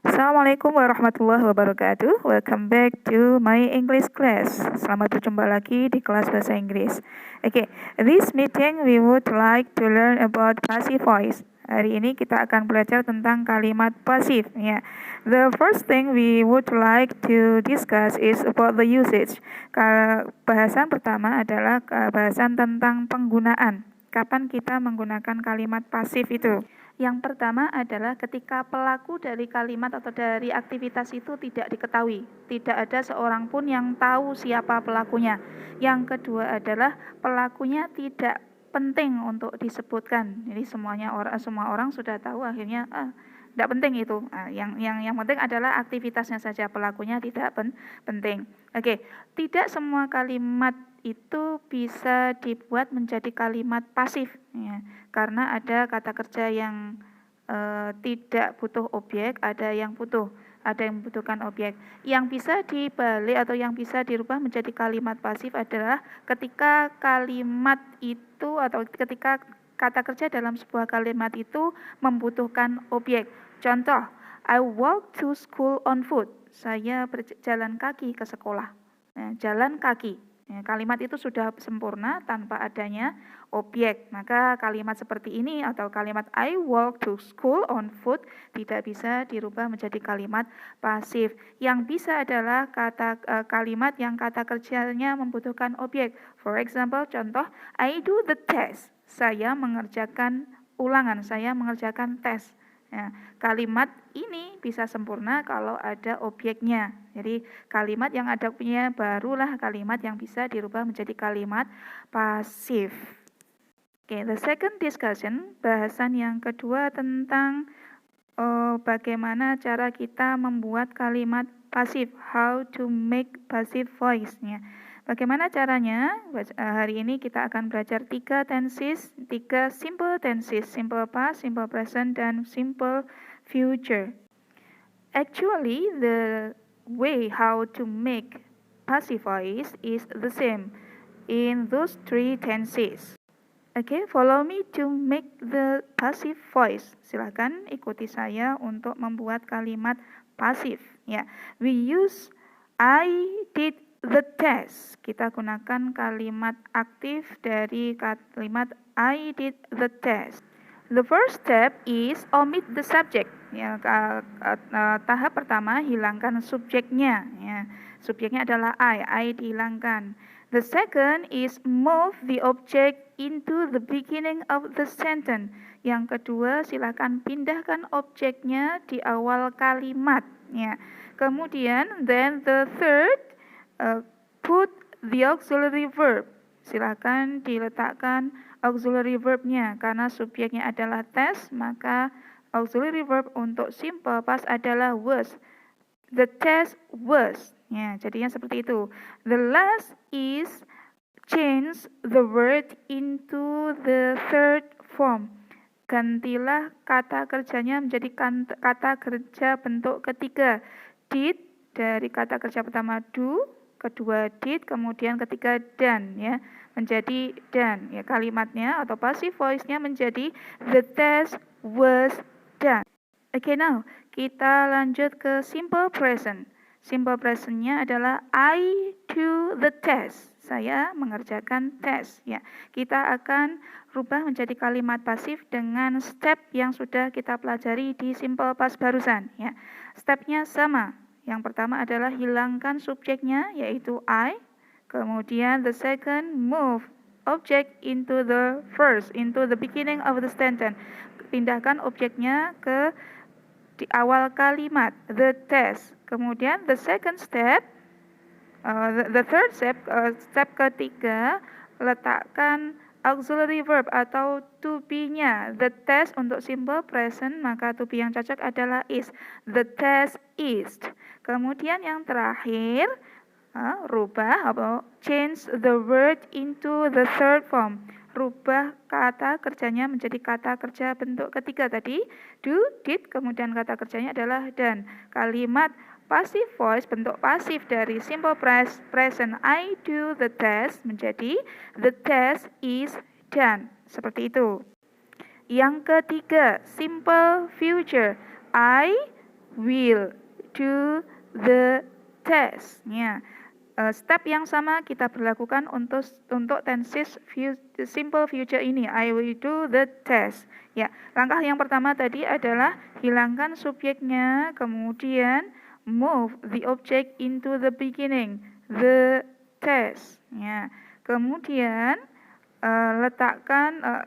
Assalamualaikum warahmatullahi wabarakatuh. Welcome back to my English class. Selamat berjumpa lagi di kelas bahasa Inggris. Okay, this meeting we would like to learn about passive voice. Hari ini kita akan belajar tentang kalimat pasif. Ya, the first thing we would like to discuss is about the usage. Bahasan pertama adalah bahasan tentang penggunaan. Kapan kita menggunakan kalimat pasif itu? Yang pertama adalah ketika pelaku dari kalimat atau dari aktivitas itu tidak diketahui. Tidak ada seorang pun yang tahu siapa pelakunya. Yang kedua adalah pelakunya tidak penting untuk disebutkan. Jadi semua orang sudah tahu akhirnya tidak penting itu. Yang penting adalah aktivitasnya saja, pelakunya tidak penting. Oke, tidak semua kalimat itu bisa dibuat menjadi kalimat pasif, ya, karena ada kata kerja yang tidak butuh objek, ada yang membutuhkan objek. Yang bisa dibalik atau yang bisa dirubah menjadi kalimat pasif adalah ketika kalimat itu atau ketika kata kerja dalam sebuah kalimat itu membutuhkan objek. Contoh, I walk to school on foot. Saya berjalan kaki ke sekolah. Nah, jalan kaki. Ya, kalimat itu sudah sempurna tanpa adanya objek. Maka kalimat seperti ini atau kalimat I walk to school on foot tidak bisa dirubah menjadi kalimat pasif. Yang bisa adalah kalimat yang kata kerjanya membutuhkan objek. For example, contoh, I do the test. Saya mengerjakan ulangan, saya mengerjakan tes. Ya, kalimat ini bisa sempurna kalau ada objeknya. Jadi kalimat yang ada objeknya barulah kalimat yang bisa dirubah menjadi kalimat pasif. Okay, the second discussion, bahasan yang kedua tentang bagaimana cara kita membuat kalimat pasif, how to make passive voice. Ya. Bagaimana caranya? Hari ini kita akan belajar 3 tenses, 3 simple tenses, simple past, simple present, dan simple future. Actually, the way how to make passive voice is the same in those 3 tenses. Okay, follow me to make the passive voice. Silakan ikuti saya untuk membuat kalimat pasif. Ya, we use I did the test. Kita gunakan kalimat aktif dari kalimat I did the test. The first step is omit the subject. Ya, tahap pertama hilangkan subjeknya. Ya, subjeknya adalah I dihilangkan. The second is move the object into the beginning of the sentence. Yang kedua, silakan pindahkan objeknya di awal kalimat. Ya. Kemudian, then the third, put the auxiliary verb. Silakan diletakkan auxiliary verbnya. Karena subjeknya adalah test, maka auxiliary verb untuk simple past adalah was. The test was. Ya, jadinya seperti itu. The last is change the word into the third form. Gantilah kata kerjanya menjadi kata kerja bentuk ketiga. Did dari kata kerja pertama do, kedua did, kemudian ketiga done, ya, menjadi done. Ya, kalimatnya atau passive voice-nya menjadi the test was done. Okay, now kita lanjut ke simple present. Simple present-nya adalah I do the test. Saya mengerjakan tes. Ya, kita akan rubah menjadi kalimat pasif dengan step yang sudah kita pelajari di simple past barusan. Ya, stepnya sama. Yang pertama adalah hilangkan subjeknya, yaitu I. Kemudian the second, move object into the first, into the beginning of the sentence. Pindahkan objeknya ke di awal kalimat, the test. Kemudian the second step, the third step, step ketiga, letakkan auxiliary verb atau to be-nya. The test untuk simple present, maka to be yang cocok adalah is. The test is. Kemudian yang terakhir, rubah atau change the word into the third form. Rubah kata kerjanya menjadi kata kerja bentuk ketiga tadi, do, did, kemudian kata kerjanya adalah done. Kalimat passive voice bentuk pasif dari simple present I do the test menjadi the test is done. Seperti itu. Yang ketiga, simple future. I will do the test. Ya. Step yang sama kita berlakukan untuk tenses simple future ini. I will do the test. Ya, langkah yang pertama tadi adalah hilangkan subjeknya, kemudian move the object into the beginning, the test. Ya, kemudian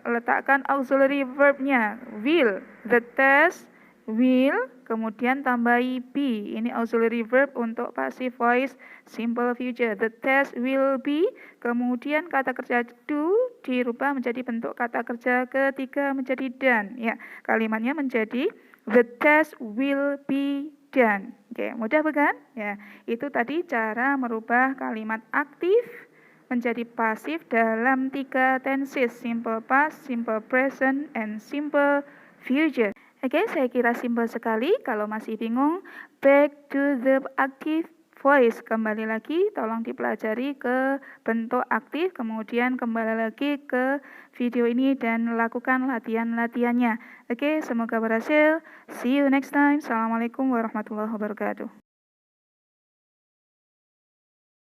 letakkan auxiliary verbnya, will, the test will, kemudian tambahi be. Ini auxiliary verb untuk passive voice simple future. The test will be, kemudian kata kerja do dirubah menjadi bentuk kata kerja ketiga menjadi done. Ya, kalimatnya menjadi the test will be done. Oke, mudah bukan? Ya, itu tadi cara merubah kalimat aktif menjadi pasif dalam 3 tenses, simple past, simple present, and simple future. Oke, saya kira simpel sekali. Kalau masih bingung, back to the active voice. Kembali lagi, tolong dipelajari ke bentuk aktif, kemudian kembali lagi ke video ini dan lakukan latihan-latihannya. Oke, semoga berhasil. See you next time. Assalamualaikum warahmatullahi wabarakatuh.